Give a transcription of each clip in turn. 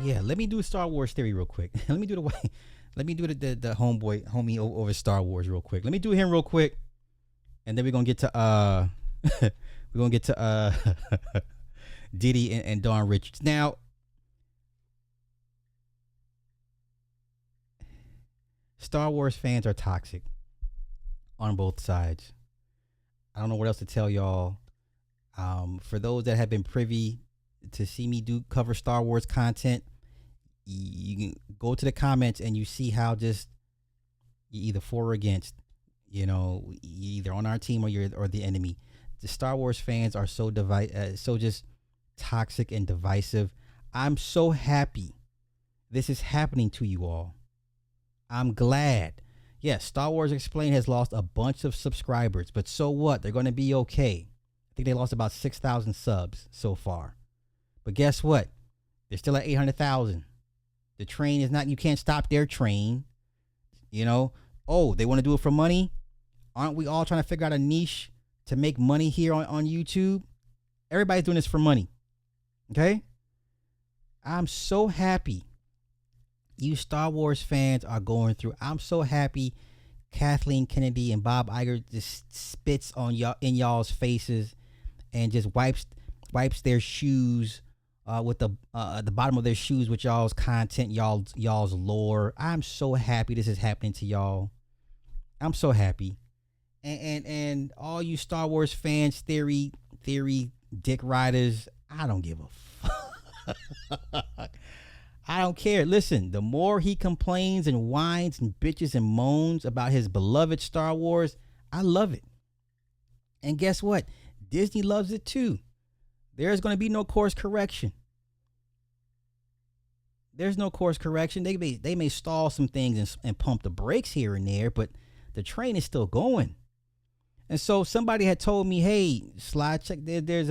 yeah, let me do a Star Wars theory real quick. Let me do the way. Let me do the homie over Star Wars real quick. Let me do him real quick, and then we're gonna get to we're gonna get to Diddy and Dawn Richards. Now, Star Wars fans are toxic on both sides. I don't know what else to tell y'all. For those that have been privy to see me do cover Star Wars content, you can go to the comments and you see how just you either for or against. You know, you're either on our team or the enemy. The Star Wars fans are so just toxic and divisive. I'm so happy this is happening to you all. I'm glad. Yes, Star Wars Explained has lost a bunch of subscribers, but so what? They're going to be okay. I think they lost about 6,000 subs so far. But guess what? They're still at 800,000. The train is not, you can't stop their train. You know, oh, they want to do it for money? Aren't we all trying to figure out a niche to make money here on YouTube? Everybody's doing this for money. Okay? I'm so happy you Star Wars fans are going through. I'm so happy Kathleen Kennedy and Bob Iger just spits on y'all in y'all's faces and just wipes their shoes with the bottom of their shoes with y'all's content, y'all's lore. I'm so happy this is happening to y'all. I'm so happy. And all you Star Wars fans, theory dick riders, I don't give a fuck. I don't care. Listen, the more he complains and whines and bitches and moans about his beloved Star Wars, I love it. And guess what? Disney loves it too. There's going to be no course correction. There's no course correction. They may stall some things and pump the brakes here and there, but the train is still going. And so somebody had told me, hey, Slide, check, there's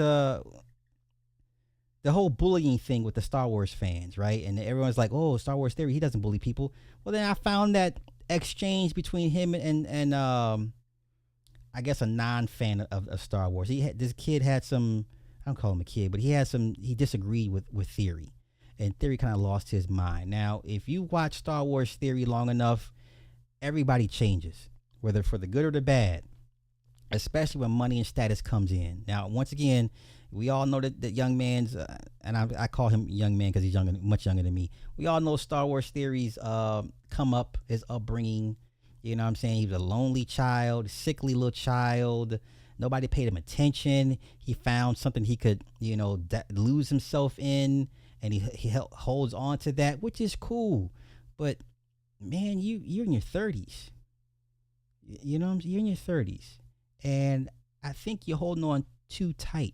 the whole bullying thing with the Star Wars fans, right? And everyone's like, oh, Star Wars theory, he doesn't bully people. Well, then I found that exchange between him and I guess a non-fan of Star Wars. This kid had some, I don't call him a kid, but he disagreed with Theory. And Theory kind of lost his mind. Now, if you watch Star Wars Theory long enough, everybody changes, whether for the good or the bad, especially when money and status comes in. Now, once again, we all know that young man's, and I call him young man because he's much younger than me. We all know Star Wars Theories come up, his upbringing. You know what I'm saying? He was a lonely child, sickly little child. Nobody paid him attention. He found something he could, lose himself in, and he holds on to that, which is cool. But man, you're in your 30s. You know what I'm saying? You're in your 30s, and I think you're holding on too tight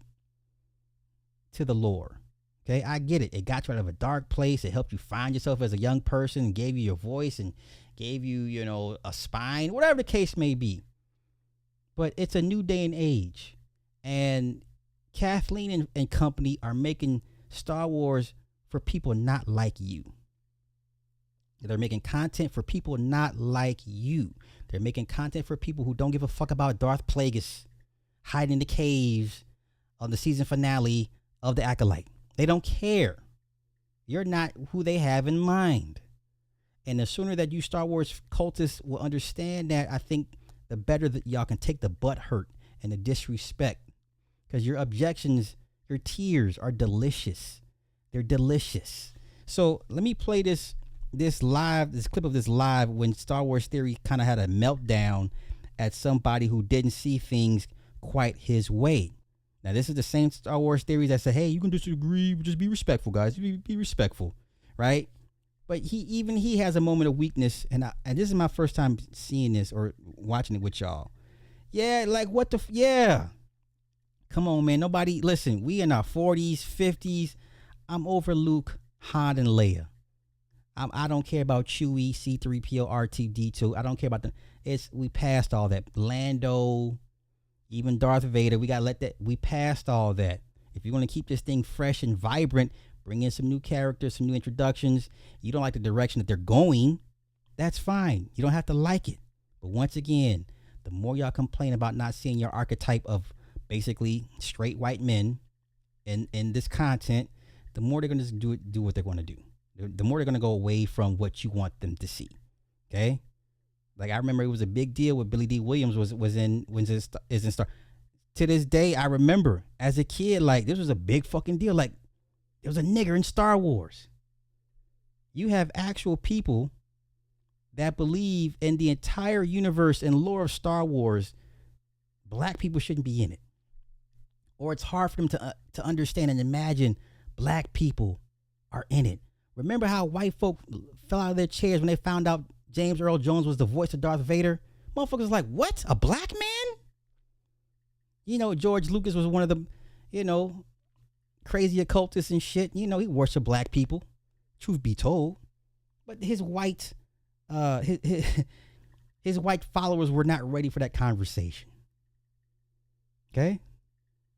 to the lore. Okay, I get it. It got you out of a dark place. It helped you find yourself as a young person and gave you your voice and gave you, a spine, whatever the case may be. But it's a new day and age. And Kathleen and company are making Star Wars for people not like you. They're making content for people not like you. They're making content for people who don't give a fuck about Darth Plagueis hiding in the caves on the season finale of The Acolyte. They don't care. You're not who they have in mind. And the sooner that you Star Wars cultists will understand that, I think the better that y'all can take the butt hurt and the disrespect. Because your objections, your tears are delicious. They're delicious. So let me play this clip of this live when Star Wars Theory kind of had a meltdown at somebody who didn't see things quite his way. Now, this is the same Star Wars Theories that say, hey, you can disagree, just be respectful, guys. Be respectful, right? But he has a moment of weakness, and this is my first time seeing this or watching it with y'all. Yeah, like what the yeah. Come on, man. Nobody listen. We in our 40s, 50s. I'm over Luke, Han, and Leia. I don't care about Chewie, C-3PO, R2-D2. I don't care about we passed all that. Lando, even Darth Vader. We passed all that. If you're going to keep this thing fresh and vibrant, bring in some new characters, some new introductions. You don't like the direction that they're going, that's fine. You don't have to like it. But once again, the more y'all complain about not seeing your archetype of basically straight white men in this content, the more they're going to do what they're going to do. The more they're gonna go away from what you want them to see. Okay. Like I remember it was a big deal with Billy D. Williams is in Star. To this day, I remember as a kid, like this was a big fucking deal. Like there was a nigger in Star Wars. You have actual people that believe in the entire universe and lore of Star Wars. Black people shouldn't be in it, or it's hard for them to understand and imagine black people are in it. Remember how white folk fell out of their chairs when they found out James Earl Jones was the voice of Darth Vader? Motherfuckers like, what? A black man? You know, George Lucas was one of the, crazy occultists and shit. He worshiped black people. Truth be told. But his white followers were not ready for that conversation. Okay?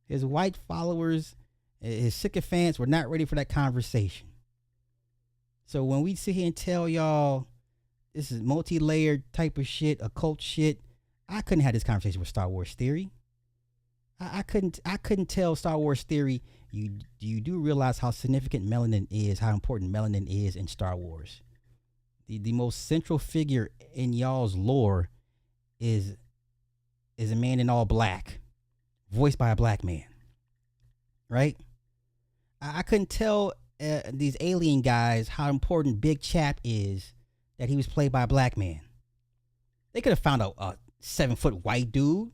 His white followers, his sycophants were not ready for that conversation. So when we sit here and tell y'all this is multi-layered type of shit, occult shit, I couldn't have this conversation with Star Wars Theory. I couldn't tell Star Wars Theory, you do realize how significant melanin is, how important melanin is in Star Wars. The most central figure in y'all's lore is a man in all black, voiced by a black man. Right? I couldn't tell these alien guys how important Big Chap is, that he was played by a black man. They could have found a 7-foot white dude.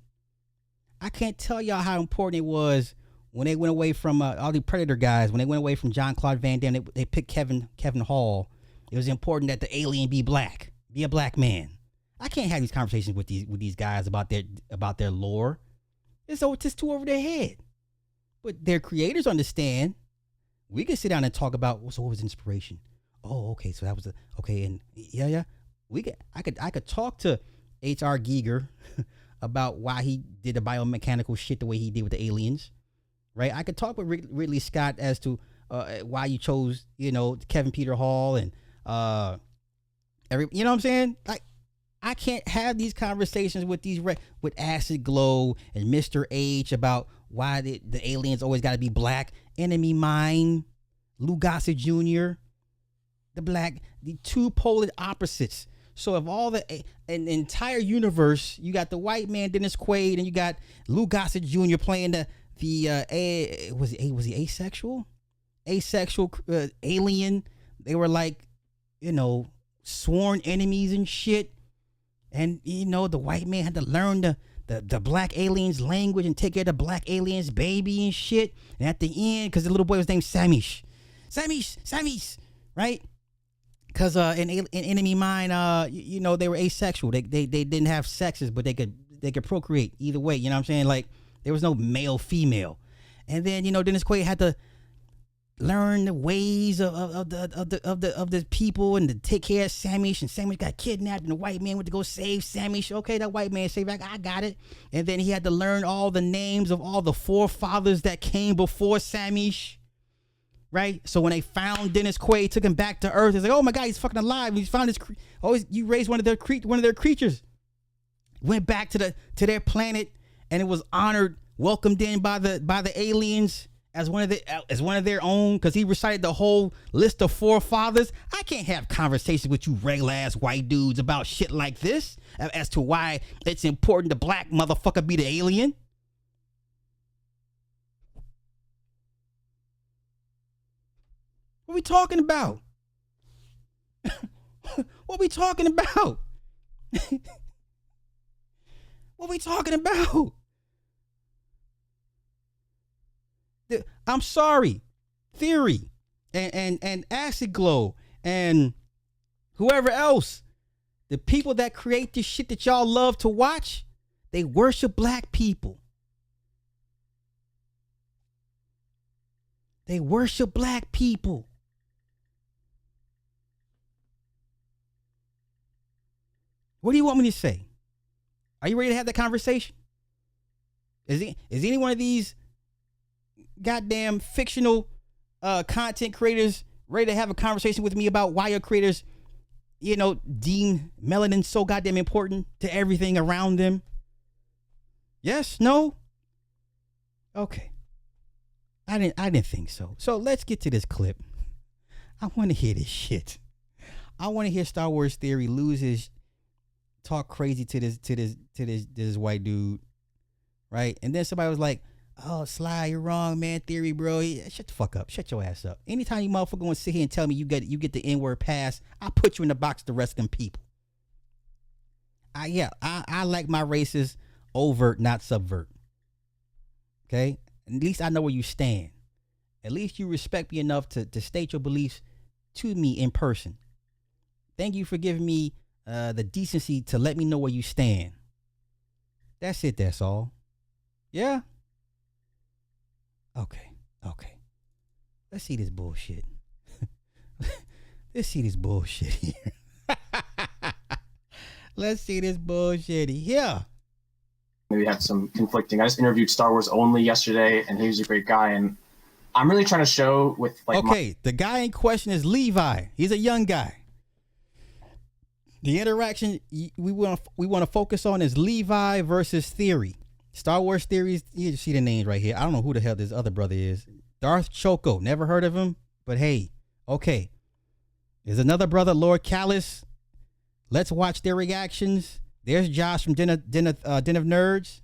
I can't tell y'all how important it was when they went away from all the Predator guys. When they went away from Jean-Claude Van Damme, they picked Kevin Hall. It was important that the alien be black, be a black man. I can't have these conversations with these guys about their lore. It's just too over their head. But their creators understand. We can sit down and talk about what was inspiration. Oh, okay, so that was and yeah. I could talk to H.R. Giger about why he did the biomechanical shit the way he did with the aliens, right? I could talk with Ridley Scott as to why you chose, Kevin Peter Hall and you know what I'm saying? Like, I can't have these conversations with with Acid Glow and Mr. H about why the aliens always got to be black. Enemy Mine, Lou Gossett Jr., the two polar opposites. So if all the entire universe, you got the white man Dennis Quaid and you got Lou Gossett Jr. playing was he asexual? Asexual alien. They were like, sworn enemies and shit. And the white man had to learn the black aliens language and take care of the black aliens baby and shit. And at the end, because the little boy was named Samish, right? Because in Enemy Mine, they were asexual. They didn't have sexes, but they could procreate either way. You know what I'm saying? Like there was no male female. And then Dennis Quaid had to learn the ways of the people and to take care of Samish. And Samish got kidnapped, and the white man went to go save Samish. Okay, that white man saved. I got it. And then he had to learn all the names of all the forefathers that came before Samish. Right, so when they found Dennis Quaid, took him back to Earth. It's like, oh my God, he's fucking alive. He's found his. You raised one of their creatures. Went back to their planet, and it was honored, welcomed in by the aliens as one of their own, because he recited the whole list of forefathers. I can't have conversations with you regular ass white dudes about shit like this as to why it's important the black motherfucker be the alien. What we talking about? What we talking about? What we talking about? I'm sorry, Theory and Acid Glow and whoever else, the people that create this shit that y'all love to watch, they worship black people. They worship black people. What do you want me to say? Are you ready to have that conversation? Is any one of these goddamn fictional content creators ready to have a conversation with me about why your creators, deem melanin so goddamn important to everything around them? Yes? No? Okay. I didn't think so. So let's get to this clip. I want to hear this shit. I want to hear Star Wars Theory talk crazy to this white dude, right? And then somebody was like, "Oh, Sly, you're wrong, man. Theory, bro. Shut the fuck up. Shut your ass up. Anytime you motherfucker want to sit here and tell me you get the N-word pass, I put you in the box with the rest of them people. I like my races overt, not subvert. Okay? At least I know where you stand. At least you respect me enough to state your beliefs to me in person. Thank you for giving me the decency to let me know where you stand. That's it. That's all. Yeah? Okay. Let's see this bullshit. Let's see this bullshit here. Let's see this bullshit here. Maybe have some conflicting. I just interviewed Star Wars Only yesterday, and he was a great guy. And I'm really trying to show with like. Okay, the guy in question is Levi. He's a young guy. The interaction we want to focus on is Levi versus Theory. Star Wars Theories. You see the names right here. I don't know who the hell this other brother is. Darth Choco. Never heard of him, but hey, okay. There's another brother, Lord Callus. Let's watch their reactions. There's Josh from Den of Nerds.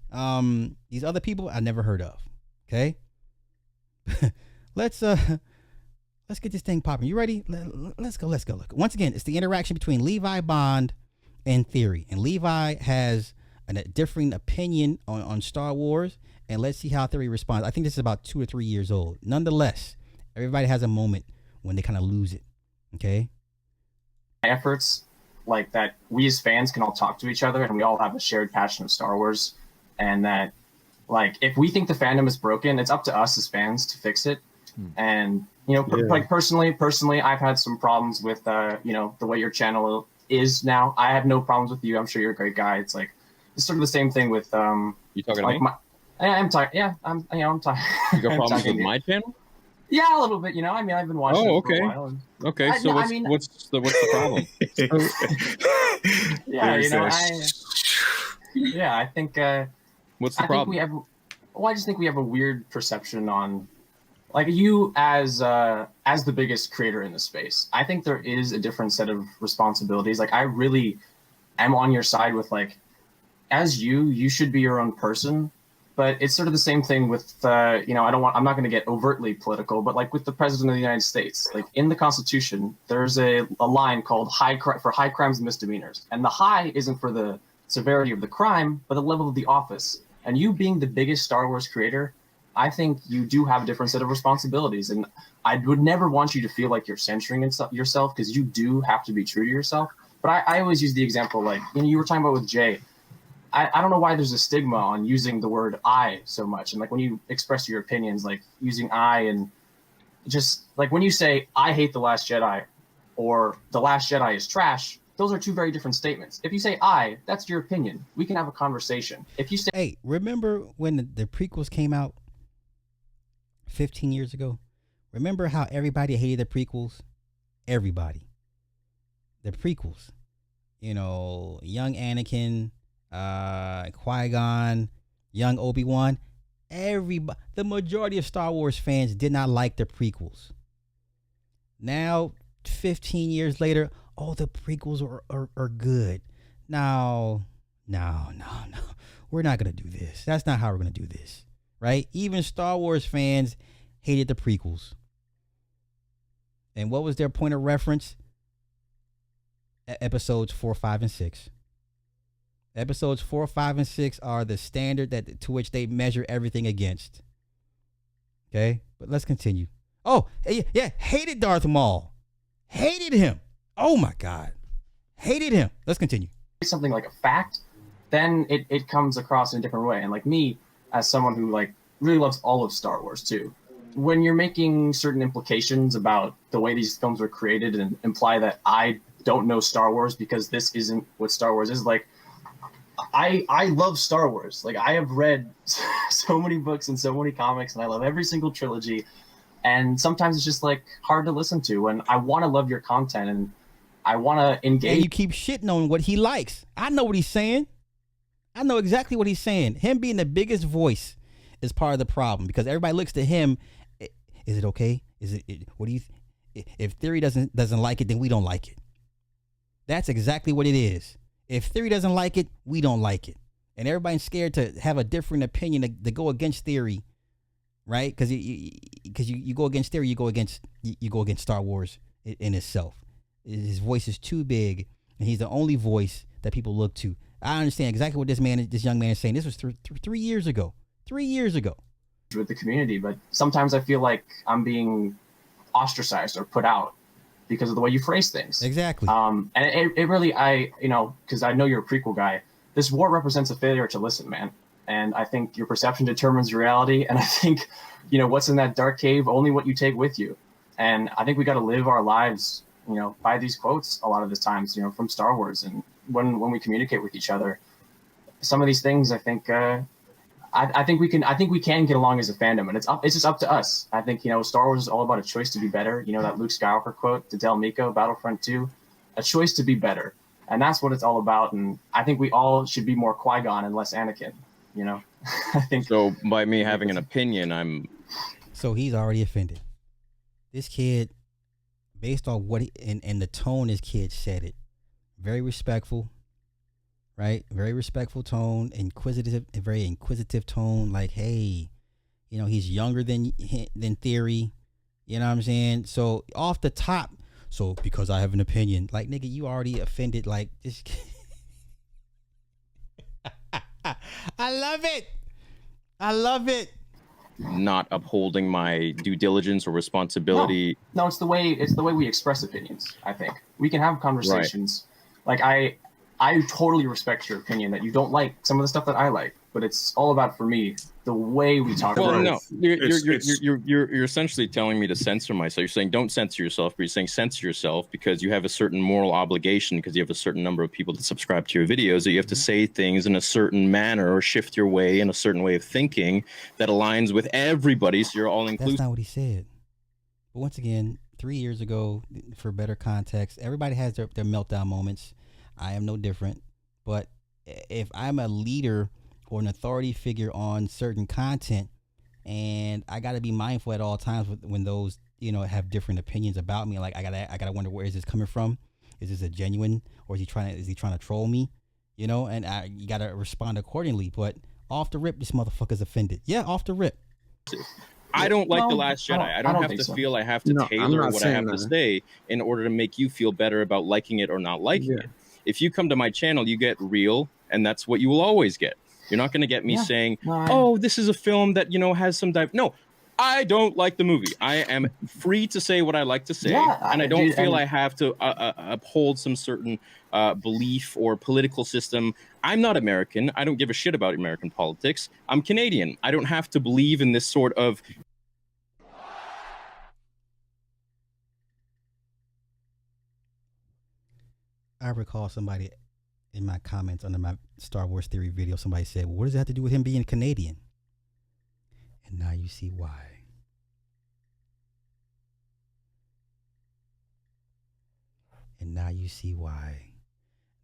These other people I never heard of. Okay. Let's get this thing popping. You ready? Let's go. Look. Once again, it's the interaction between Levi Bond and Theory. And Levi has a differing opinion on Star Wars. And let's see how Theory responds. I think this is about 2 or 3 years old. Nonetheless, everybody has a moment when they kind of lose it. Okay. Efforts like that, we as fans can all talk to each other, and we all have a shared passion of Star Wars. And that, like, if we think the fandom is broken, it's up to us as fans to fix it. And like personally, I've had some problems with the way your channel is now. I have no problems with you. I'm sure you're a great guy. It's like it's sort of the same thing with You talking like to me? I'm tired. Yeah, I'm tired. You got problems with my channel? Yeah, a little bit. I mean, I've been watching it for a while. And Okay, so what's the problem? I think. What's the problem? I just think we have a weird perception on, like, you as the biggest creator in the space. I think there is a different set of responsibilities. Like, I really am on your side with, like, as you should be your own person. But it's sort of the same thing with, I'm not going to get overtly political, but like with the president of the United States, like in the Constitution, there's a line called high crimes and misdemeanors. And the high isn't for the severity of the crime, but the level of the office. And you being the biggest Star Wars creator, I think you do have a different set of responsibilities. And I would never want you to feel like you're censoring yourself, because you do have to be true to yourself. But I always use the example, like, you were talking about with Jay. I don't know why there's a stigma on using the word I so much. And like when you express your opinions, like using I, and just like when you say, I hate The Last Jedi or The Last Jedi is trash, those are two very different statements. If you say I, that's your opinion. We can have a conversation. If you say, hey, remember when the prequels came out 15 years ago? Remember how everybody hated the prequels? Everybody. The prequels. Young Anakin, Qui-Gon, young Obi-Wan, the majority of Star Wars fans did not like the prequels. Now, 15 years later, the prequels are good. No. We're not going to do this. That's not how we're going to do this, right? Even Star Wars fans hated the prequels. And what was their point of reference? Episodes 4, 5, and 6. Episodes 4, 5, and 6 are the standard to which they measure everything against. Okay, but let's continue. Oh, yeah, hated Darth Maul. Hated him. Oh my God, hated him. Let's continue. Something like a fact, then it comes across in a different way. And like me, as someone who like really loves all of Star Wars too, when you're making certain implications about the way these films were created and imply that I don't know Star Wars because this isn't what Star Wars is, like, I love Star Wars. Like, I have read so many books and so many comics, and I love every single trilogy. And sometimes it's just like hard to listen to, and I want to love your content and I want to engage. And you keep shitting on what he likes. I know what he's saying. I know exactly what he's saying. Him being the biggest voice is part of the problem, because everybody looks to him. Is it okay? Is it what do you if Theory doesn't like it, then we don't like it. That's exactly what it is. If Theory doesn't like it, we don't like it. And everybody's scared to have a different opinion to go against Theory, right? Because you go against Theory, you go against Star Wars in itself. His voice is too big, and he's the only voice that people look to. I understand exactly what this young man is saying. This was 3 years ago. 3 years ago. With the community, but sometimes I feel like I'm being ostracized or put out because of the way you phrase things. Exactly. And it really, because I know you're a prequel guy, this war represents a failure to listen, man. And I think your perception determines reality. And I think, what's in that dark cave, only what you take with you. And I think we got to live our lives, by these quotes a lot of the times, from Star Wars. And when we communicate with each other, some of these things, I think, I think we can get along as a fandom, and it's just up to us. I think, Star Wars is all about a choice to be better. That Luke Skywalker quote to Del Meeko, Battlefront 2, a choice to be better. And that's what it's all about. And I think we all should be more Qui-Gon and less Anakin, I think. So by me having an opinion, So he's already offended. This kid, based on what and the tone this kid said it, very respectful. Right, very respectful tone, very inquisitive tone. Like, hey, he's younger than Theory. You know what I'm saying? So off the top, so because I have an opinion, like, nigga, you already offended. Like this. I love it. Not upholding my due diligence or responsibility. No, it's the way we express opinions. I think we can have conversations. Right. Like I totally respect your opinion that you don't like some of the stuff that I like, but it's all about, for me, the way we talk about it. You're essentially telling me to censor myself. You're saying don't censor yourself, but you're saying censor yourself because you have a certain moral obligation, because you have a certain number of people that subscribe to your videos, that you have to say things in a certain manner or shift your way in a certain way of thinking that aligns with everybody, so you're all inclusive. That's not what he said. But once again, 3 years ago, for better context, everybody has their meltdown moments. I am no different. But if I'm a leader or an authority figure on certain content, and I got to be mindful at all times when those have different opinions about me. Like I gotta wonder, where is this coming from? Is this a genuine, or is he trying to troll me? And you gotta respond accordingly. But off the rip, this motherfucker's offended. Yeah, off the rip. I don't like The Last Jedi. I don't have to feel I have to tailor what I have to say in order to make you feel better about liking it or not liking it. If you come to my channel, you get real, and that's what you will always get. You're not going to get me saying, oh, this is a film that, has some No, I don't like the movie. I am free to say what I like to say, and I don't feel I have to uphold some certain belief or political system. I'm not American. I don't give a shit about American politics. I'm Canadian. I don't have to believe in this sort of... I recall somebody in my comments under my Star Wars Theory video, somebody said, well, what does that have to do with him being Canadian? And now you see why. And now you see why.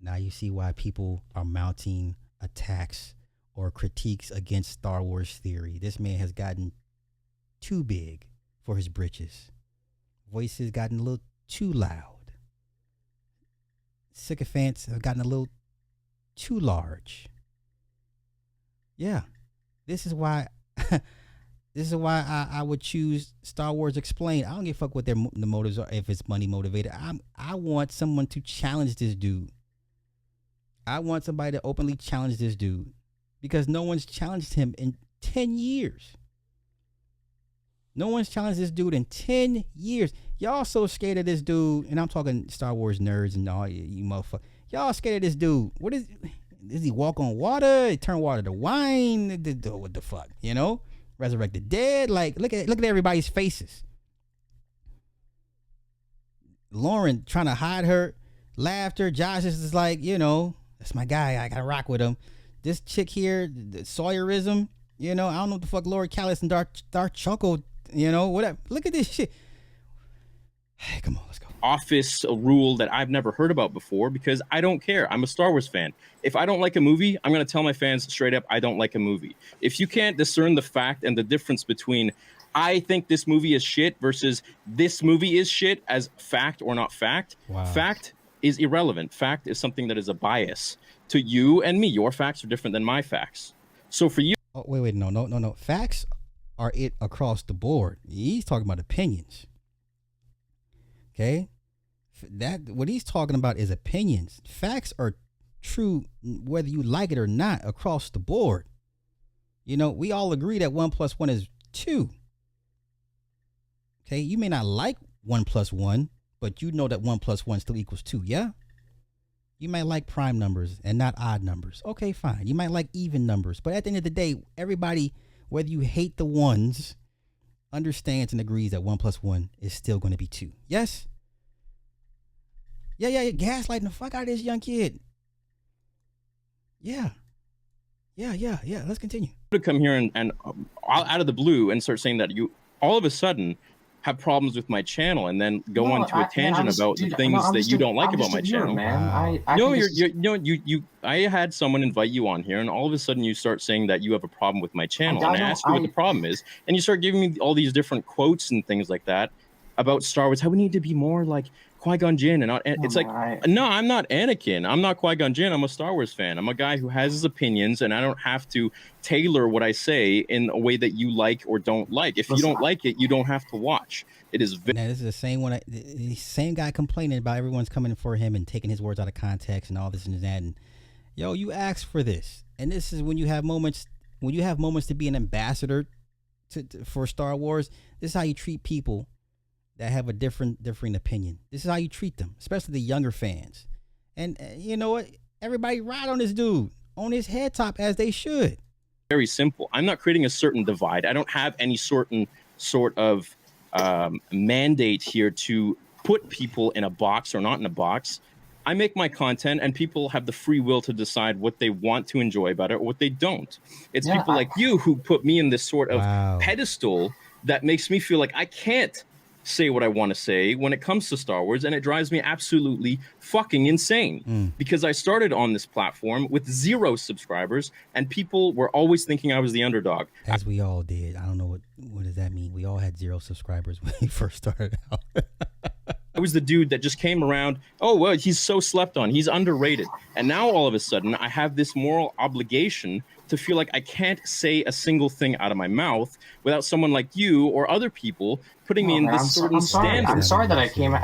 Now you see why people are mounting attacks or critiques against Star Wars Theory. This man has gotten too big for his britches. Voice has gotten a little too loud. Sycophants have gotten a little too large. Yeah, this is why I would choose Star Wars Explained. I don't give a fuck what the motives are, if it's money motivated. I want someone to challenge this dude. I want somebody to openly challenge this dude, because no one's challenged him in 10 years. No one's challenged this dude in 10 years. Y'all so scared of this dude, and I'm talking Star Wars nerds and all you motherfuckers. Y'all scared of this dude. What is he walk on water? He turn water to wine? What the fuck? Resurrect the dead? Like, look at everybody's faces. Lauren trying to hide her laughter. Josh is just like, that's my guy. I gotta rock with him. This chick here, the Sawyerism, I don't know what the fuck Lori Callis and Dark Choco, whatever. Look at this shit. Hey, come on, let's go. Office rule that I've never heard about before, because I don't care. I'm a Star Wars fan. If I don't like a movie, I'm going to tell my fans straight up, I don't like a movie. If you can't discern the fact and the difference between I think this movie is shit versus this movie is shit as fact or not fact. Wow. Fact is irrelevant. Fact is something that is a bias to you and me. Your facts are different than my facts. So for you, oh, wait, no. Facts are it across the board. He's talking about opinions. Okay, that what he's talking about is opinions. Facts are true whether you like it or not across the board. You know, we all agree that 1 + 1 is 2. Okay, you may not like 1 + 1, but you know that 1 + 1 still equals 2. Yeah. You might like prime numbers and not odd numbers. Okay, fine. You might like even numbers. But at the end of the day, everybody, whether you hate the ones, understands and agrees that 1 + 1 is still going to be 2. Yes? Yeah. Gaslighting the fuck out of this young kid. Yeah. Let's continue. To come here and out of the blue and start saying that you all of a sudden have problems with my channel and then go on to a tangent about the things that you don't like about my channel. Man. Wow. No, I had someone invite you on here and all of a sudden you start saying that you have a problem with my channel. And I ask you what the problem is. And you start giving me all these different quotes and things like that about Star Wars, how we need to be more like Qui-Gon Jinn. And it's like, no, I'm not Anakin. I'm not Qui-Gon Jinn. I'm a Star Wars fan. I'm a guy who has his opinions, and I don't have to tailor what I say in a way that you like or don't like. If you don't like it, you don't have to watch. It is. Now, this is the same one. The same guy complaining about everyone's coming for him and taking his words out of context and all this and that. And yo, you asked for this, and this is when you have moments. When you have moments to be an ambassador for Star Wars. This is how you treat people that have a different opinion. This is how you treat them, especially the younger fans. And you know what? Everybody ride on this dude, on his head top, as they should. Very simple. I'm not creating a certain divide. I don't have any certain sort of mandate here to put people in a box or not in a box. I make my content and people have the free will to decide what they want to enjoy about it or what they don't. It's people like you who put me in this sort of pedestal that makes me feel like I can't say what I want to say when it comes to Star Wars, and it drives me absolutely fucking insane because I started on this platform with 0 subscribers and people were always thinking I was the underdog. As we all did. I don't know what does that mean? We all had 0 subscribers when we first started out. I was the dude that just came around, oh, well, he's so slept on, he's underrated. And now all of a sudden I have this moral obligation to feel like I can't say a single thing out of my mouth without someone like you or other people putting me in this certain standard. I'm sorry that I came.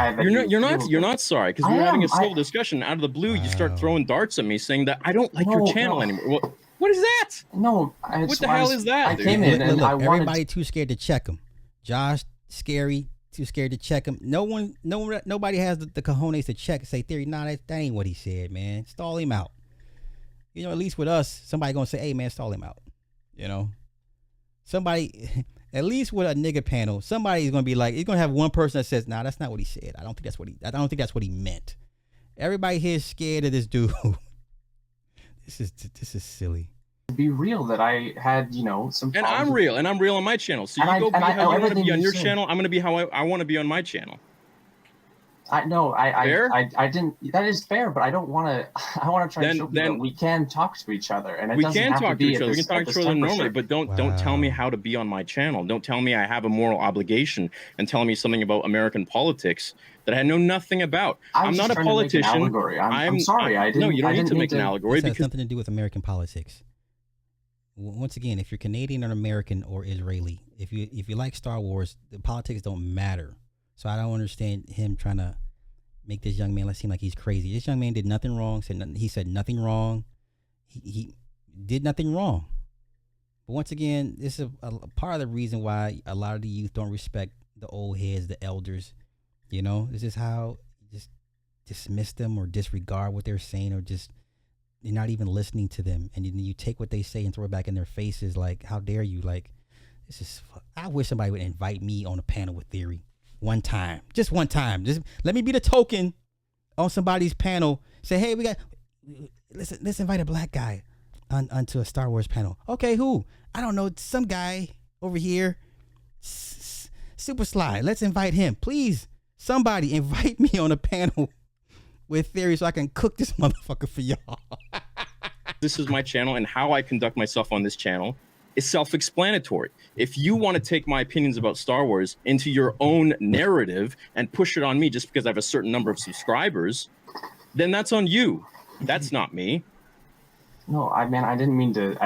You're not sorry because we're having a civil discussion. Out of the blue, you start throwing darts at me, saying that I don't like your channel anymore. Well, what is that? No, what the hell is that? I came in and I wanted. Everybody too scared to check him. Josh, scary, too scared to check him. Nobody has the cojones to check and say, Theory, nah, that ain't what he said, man. Stall him out. You know, at least with us, somebody gonna say, "Hey, man, stall him out." You know, somebody, at least with a nigga panel, somebody's gonna be like, he's gonna have one person that says, "Nah, that's not what he said. I don't think that's what he meant." Everybody here is scared of this dude. This is silly. To be real, that I had, some. And I'm real on my channel. So you go be how you want to be on your channel. I'm gonna be how I want to be on my channel. I didn't. That is fair, but I don't want to. I want to try to show people that we can talk to each other, and we can talk to each other. We can talk to each other normally, but don't tell me how to be on my channel. Don't tell me I have a moral obligation and tell me something about American politics that I know nothing about. I'm not a politician. I'm sorry. I didn't. No, you don't need to make an allegory because it has nothing to do with American politics. Once again, if you're Canadian or American or Israeli, if you like Star Wars, the politics don't matter. So I don't understand him trying to make this young man seem like he's crazy. This young man did nothing wrong. He said nothing wrong. He did nothing wrong. But once again, this is a part of the reason why a lot of the youth don't respect the old heads, the elders. You know, this is how you just dismiss them or disregard what they're saying, or just you're not even listening to them, and then you take what they say and throw it back in their faces. Like, how dare you? Like, this is. I wish somebody would invite me on a panel with Theory. Just one time. Just let me be the token on somebody's panel. Say, hey, let's invite a black guy onto a Star Wars panel. Okay, who? I don't know. Some guy over here, Super Sly. Let's invite him. Please, somebody invite me on a panel with Theory so I can cook this motherfucker for y'all. This is my channel, and how I conduct myself on this channel is self-explanatory. If you want to take my opinions about Star Wars into your own narrative and push it on me just because I have a certain number of subscribers, then that's on you. That's not me. No, I didn't mean to.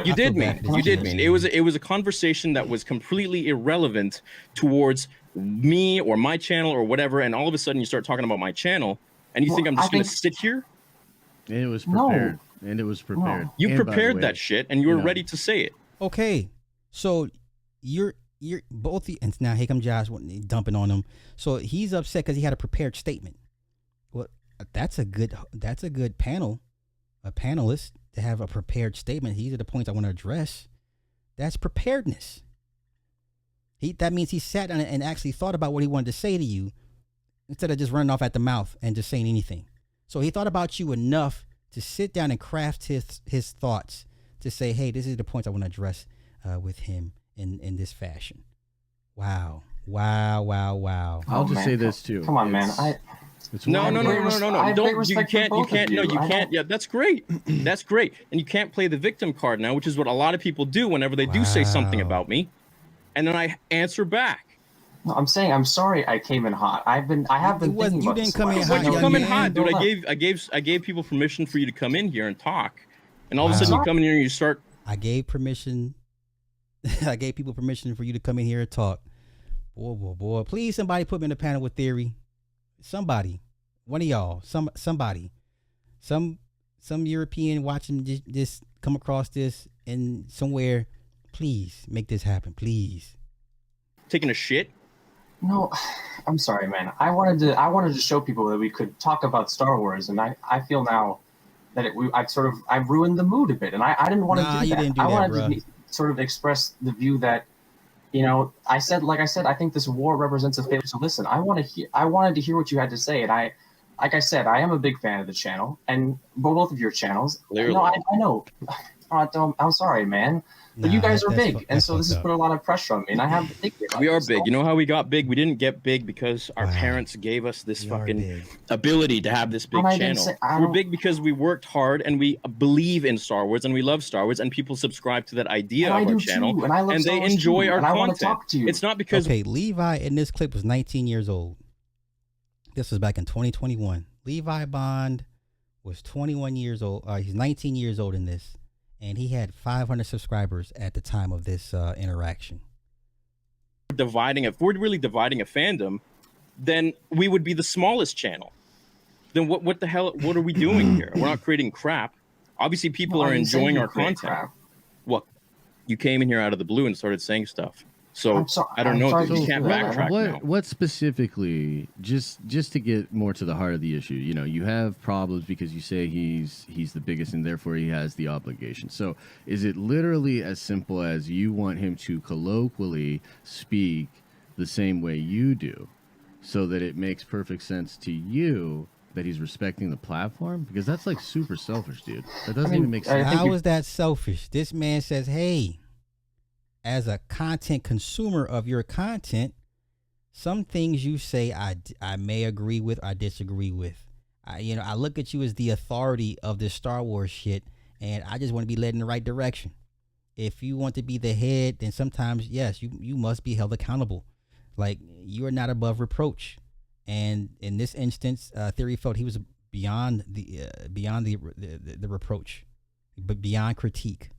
You did mean. It was a conversation that was completely irrelevant towards me or my channel or whatever, and all of a sudden you start talking about my channel, and you think I'm just going to sit here? And it was prepared. No. And it was prepared. No. You prepared that shit, and you were ready to say it. Okay, so you're both, and now here comes Josh dumping on him. So he's upset because he had a prepared statement. Well, that's a good panel, a panelist to have a prepared statement. These are the points I want to address. That's preparedness. That means he sat down and actually thought about what he wanted to say to you instead of just running off at the mouth and just saying anything. So he thought about you enough to sit down and craft his thoughts to say, hey, this is the points I want to address with him in this fashion. Wow. I'll just say this too. Come on, man. No. Don't. You can't. No, you can't. Yeah, that's great. That's great. And you can't play the victim card now, which is what a lot of people do whenever they do say something about me, and then I answer back. No, I'm saying I'm sorry. I came in hot. I have been thinking about this. You didn't come in hot. You come in hot, dude. I gave people permission for you to come in here and talk, and all of a sudden you come in here and you start. I gave permission. I gave people permission for you to come in here and talk. Boy. Please, somebody put me in the panel with Theory. Somebody, one of y'all, somebody, some European watching this come across this and somewhere, please make this happen, please. Taking a shit? No, I'm sorry, man. I wanted to show people that we could talk about Star Wars, and I feel now that I've ruined the mood a bit, and I didn't want to do that. I wanted to sort of express the view that, you know, I think this war represents a failure. So listen, I wanted to hear what you had to say, and I am a big fan of the channel and both of your channels. Clearly. No, I know. I'm sorry, man. But you guys are big, and so this has put a lot of pressure on me, and I have to think about it. We are big. You know how we got big? We didn't get big because our parents gave us this fucking ability to have this big channel. We're big because we worked hard, and we believe in Star Wars, and we love Star Wars, and people subscribe to that idea of our channel, and they enjoy our content. It's not because... Okay, Levi in this clip was 19 years old. This was back in 2021. Levi Bond was 21 years old. He's 19 years old in this. And he had 500 subscribers at the time of this interaction. If we're really dividing a fandom, then we would be the smallest channel. Then what the hell? What are we doing here? We're not creating crap. Obviously, people are enjoying our content. Crap. Well, you came in here out of the blue and started saying stuff. So I don't know. You can't backtrack now. What specifically, just to get more to the heart of the issue, you know, you have problems because you say he's the biggest and therefore he has the obligation. So is it literally as simple as you want him to colloquially speak the same way you do so that it makes perfect sense to you that he's respecting the platform? Because that's like super selfish, dude. That doesn't even make sense. How is that selfish? This man says, hey, as a content consumer of your content, some things you say I may agree with, I disagree with. I look at you as the authority of this Star Wars shit, and I just want to be led in the right direction. If you want to be the head, then sometimes, yes, you must be held accountable. Like, you are not above reproach. And in this instance, Theory felt he was beyond the reproach, but beyond critique.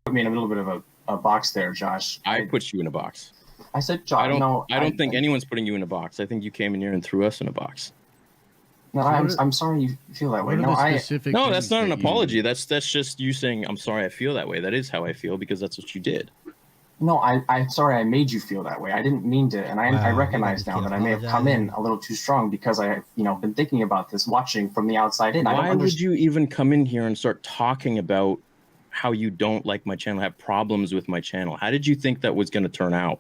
Put me in a little bit of a box there, Josh. I put you in a box. I said, Josh. I don't think anyone's putting you in a box. I think you came in here and threw us in a box. No, I'm sorry you feel that way. No, that's not an apology. That's just you saying, I'm sorry I feel that way. That is how I feel because that's what you did. No, I'm sorry I made you feel that way. I didn't mean to, and I recognize now that I may have come in a little too strong because I've been thinking about this, watching from the outside in. Why would you even come in here and start talking about how you don't like my channel, have problems with my channel? How did you think that was going to turn out?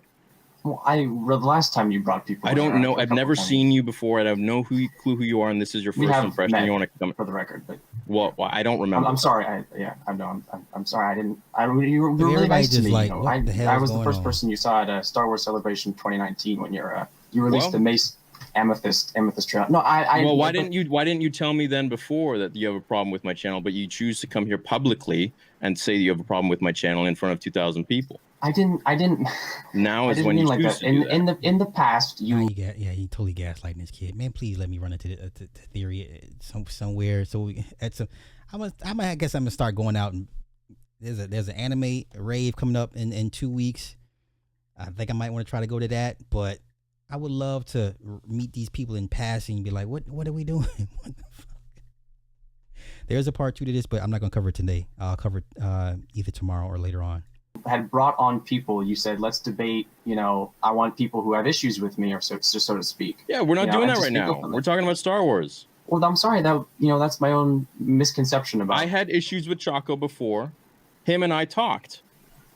Well, the last time you brought people, I don't know. I've never seen you before. I have no clue who you are, and this is your first impression. You want to come for the record, but well, I don't remember. I'm sorry. I'm sorry. I didn't. You were really nice to me. Like, I was the first person you saw at Star Wars Celebration 2019 when you released the Mace Amethyst Trail. No, I. Well, why didn't you tell me then before that you have a problem with my channel, but you choose to come here publicly and say you have a problem with my channel in front of 2,000 people? I didn't. Now is when you choose like to do that. In the past, you totally gaslighting this kid, man. Please let me run into the theory somewhere. So I guess I'm gonna start going out, and there's an anime rave coming up in 2 weeks. I think I might want to try to go to that, but I would love to meet these people in passing and be like, what are we doing? What the fuck? There's a part 2 to this, but I'm not gonna cover it today. I'll cover it either tomorrow or later on. Had brought on people, you said, let's debate, I want people who have issues with me, or so to speak. Yeah, we're not doing that right now. We're talking about Star Wars. Well, I'm sorry, that that's my own misconception about it. I had issues with Chaco before. Him and I talked,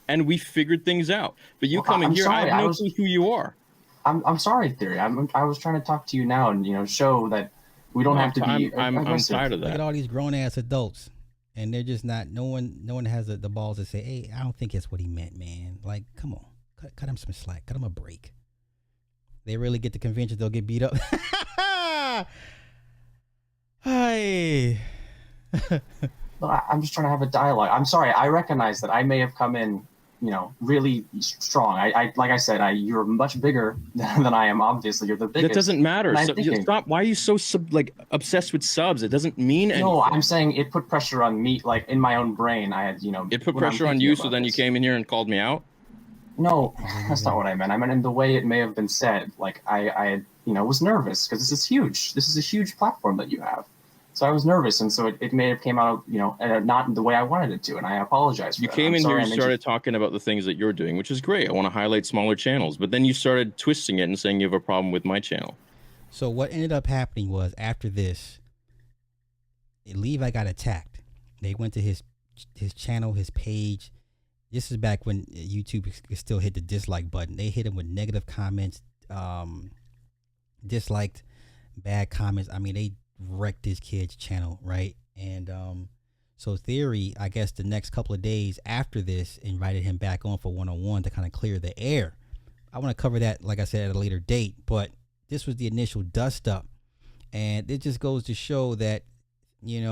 and we figured things out. But you come in here, I have no clue who you are. I'm sorry, Theory. I was trying to talk to you now and, show that we don't have to be I'm tired of that. Look at all these grown-ass adults. And they're just not. No one has the balls to say, "Hey, I don't think that's what he meant, man." Like, come on, cut him some slack, cut him a break. They really get to conventions, they'll get beat up. Hi. I'm just trying to have a dialogue. I'm sorry. I recognize that I may have come in, really strong. I like I said, you're much bigger than I am. Obviously, you're the biggest. That doesn't matter. Stop. Why are you so obsessed with subs? It doesn't mean anything. No, I'm saying it put pressure on me. Like in my own brain, I had, It put pressure on you, so then you came in here and called me out. No, that's not what I meant. I meant in the way it may have been said. Like I was nervous because this is huge. This is a huge platform that you have. So I was nervous, and so it may have came out, not the way I wanted it to, and I apologize for that. You came in here and started talking about the things that you're doing, which is great. I want to highlight smaller channels, but then you started twisting it and saying you have a problem with my channel. So what ended up happening was after this, Levi got attacked. They went to his channel, his page. This is back when YouTube still hit the dislike button. They hit him with negative comments, disliked, bad comments. I mean, they wrecked this kid's channel, right? And so Theory, I guess the next couple of days after this, invited him back on for one-on-one to kind of clear the air. I want to cover that, like I said, at a later date, but this was the initial dust up, and it just goes to show that, even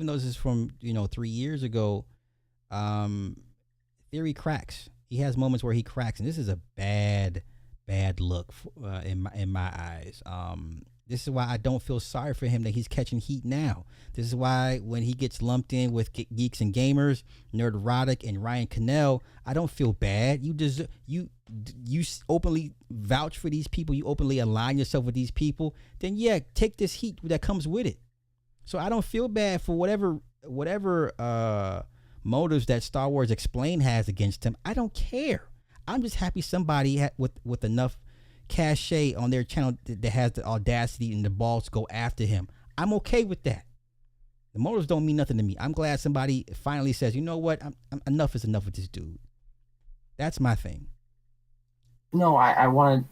though this is from 3 years ago, Theory cracks. He has moments where he cracks, and this is a bad look in my eyes. This is why I don't feel sorry for him that he's catching heat now. This is why when he gets lumped in with Geeks and Gamers, Nerderotic, and Ryan Cannell, I don't feel bad. You openly vouch for these people. You openly align yourself with these people. Then yeah, take this heat that comes with it. So I don't feel bad for whatever motives that Star Wars Explained has against him. I don't care. I'm just happy somebody with enough cachet on their channel that has the audacity and the balls to go after him. I'm okay with that. The motives don't mean nothing to me. I'm glad somebody finally says, you know what, I'm enough is enough with this dude. That's my thing. No, I wanted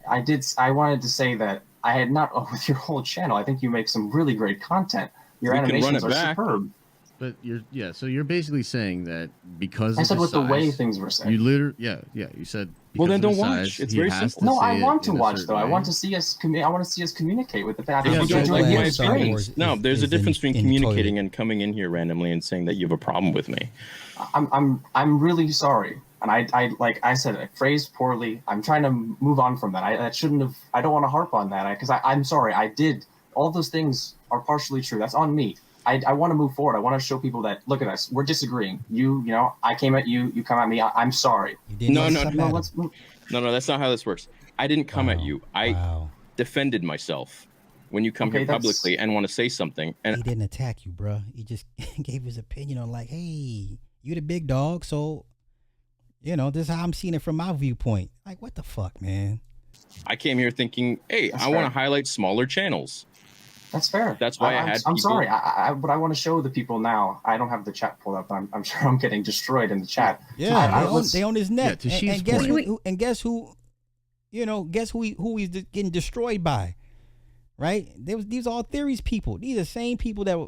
to say that I had not with your whole channel. I think you make some really great content. Your animations are superb. But so you're basically saying that because I said with the way things were said. You literally, you said. Well, then don't watch. It's very simple. No, I want to watch though. I want to see us. I want to see us communicate with the fact that you're doing great. No, there's a difference between communicating and coming in here randomly and saying that you have a problem with me. I'm really sorry, and I like I said, I phrased poorly. I'm trying to move on from that. I shouldn't have. I don't want to harp on that because I'm sorry. I did. All those things are partially true. That's on me. I want to move forward. I want to show people that, look at us. We're disagreeing. I came at you. You come at me. I'm sorry. No. Let's move. No, that's not how this works. I didn't come at you. I defended myself when you come here publicly and want to say something. And he didn't attack you, bro. He just gave his opinion on like, hey, you the big dog. So, this is how I'm seeing it from my viewpoint. Like, what the fuck, man? I came here thinking, hey, I want to highlight smaller channons. That's fair. That's why I'm sorry. But I want to show the people now. I don't have the chat pulled up. I'm sure I'm getting destroyed in the chat. Yeah, they own his neck. Yeah, and guess who? Guess who he's getting destroyed by? Right? These are all Theories people. These are the same people that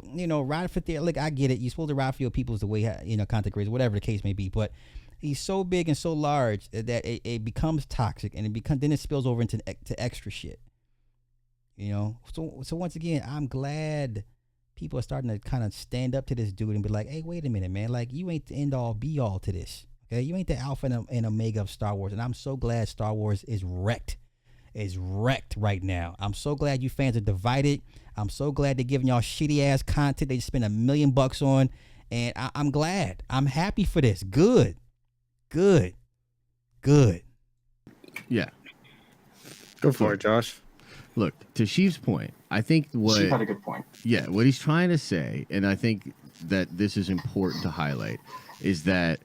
ride for Theory. Look, I get it. You're supposed to ride for your people is the way content creators, whatever the case may be. But he's so big and so large that it becomes toxic, and then it spills over into extra shit. You know, so once again, I'm glad people are starting to kind of stand up to this dude and be like, hey, wait a minute, man. Like, you ain't the end all be all to this. Okay, you ain't the alpha and omega of Star Wars, and I'm so glad Star Wars is wrecked. Is wrecked right now. I'm so glad you fans are divided. I'm so glad they're giving y'all shitty ass content they spend $1 million on, and I'm glad. I'm happy for this. Good. Yeah. Go for it, Josh. Look, to Sheev's point, I think Sheev had a good point. Yeah, what he's trying to say, and I think that this is important to highlight, is that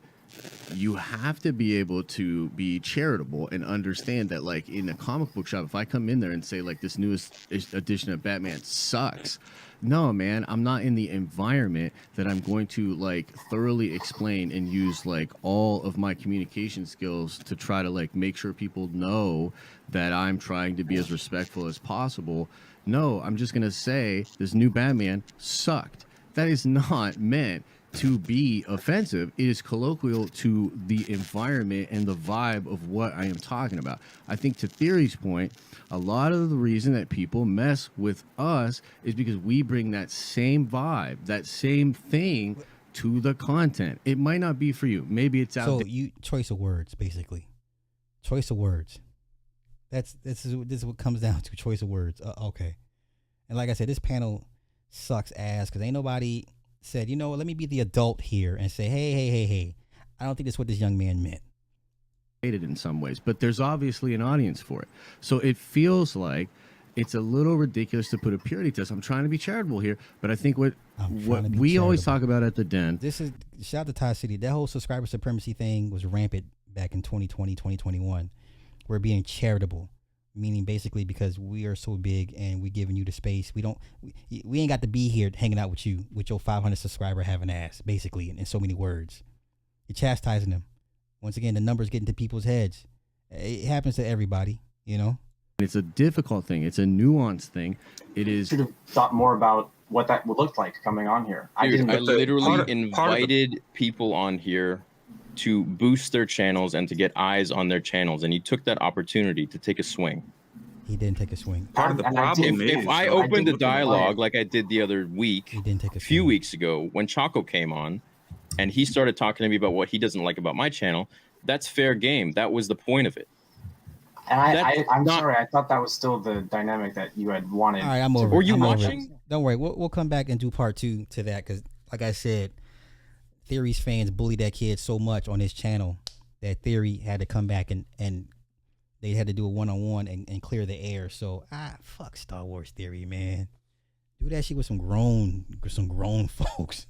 you have to be able to be charitable and understand that, like, in a comic book shop, if I come in there and say, like, this newest edition of Batman sucks, no, man, I'm not in the environment that I'm going to, like, thoroughly explain and use, like, all of my communication skills to try to, like, make sure people know that I'm trying to be as respectful as possible. No, I'm just going to say this new Batman sucked. That is not meant to be offensive. It is colloquial to the environment and the vibe of what I am talking about. I think, to Theory's point, a lot of the reason that people mess with us is because we bring that same vibe, that same thing to the content. It might not be for you. Maybe it's out. So you choice of words, basically. Choice of words. This is what comes down to, choice of words. Okay. And like I said, this panel sucks ass because ain't nobody said, you know, let me be the adult here and say, hey, I don't think that's what this young man meant. In some ways, but there's obviously an audience for it. So it feels like it's a little ridiculous to put a purity test. I'm trying to be charitable here, but I think what we always talk about at the Den. This is, shout out to toxicity. That whole subscriber supremacy thing was rampant back in 2020, 2021. We're being charitable, meaning basically because we are so big and we giving you the space. We ain't got to be here hanging out with you with your 500 subscriber having ass, basically, in so many words. You're chastising them. Once again, the numbers get into people's heads. It happens to everybody, you know? It's a difficult thing. It's a nuanced thing. It is. Should have thought more about what that would look like coming on here. Dude, I literally invited people on here to boost their channels and to get eyes on their channels, and you took that opportunity to take a swing. He didn't take a swing. Part of the problem is, if I opened a dialogue like I did the other week, he didn't take a few swing. weeks ago, when Choco came on, and he started talking to me about what he doesn't like about my channel, that's fair game. That was the point of it. And I'm sorry, I thought that was still the dynamic that you had wanted. All right, I'm over. Were you I'm watching? Don't worry, we'll come back and do part 2 to that because, like I said, Theory's fans bullied that kid so much on his channel that Theory had to come back and they had to do a one-on-one and clear the air. So fuck Star Wars Theory, man. Do that shit with some grown folks.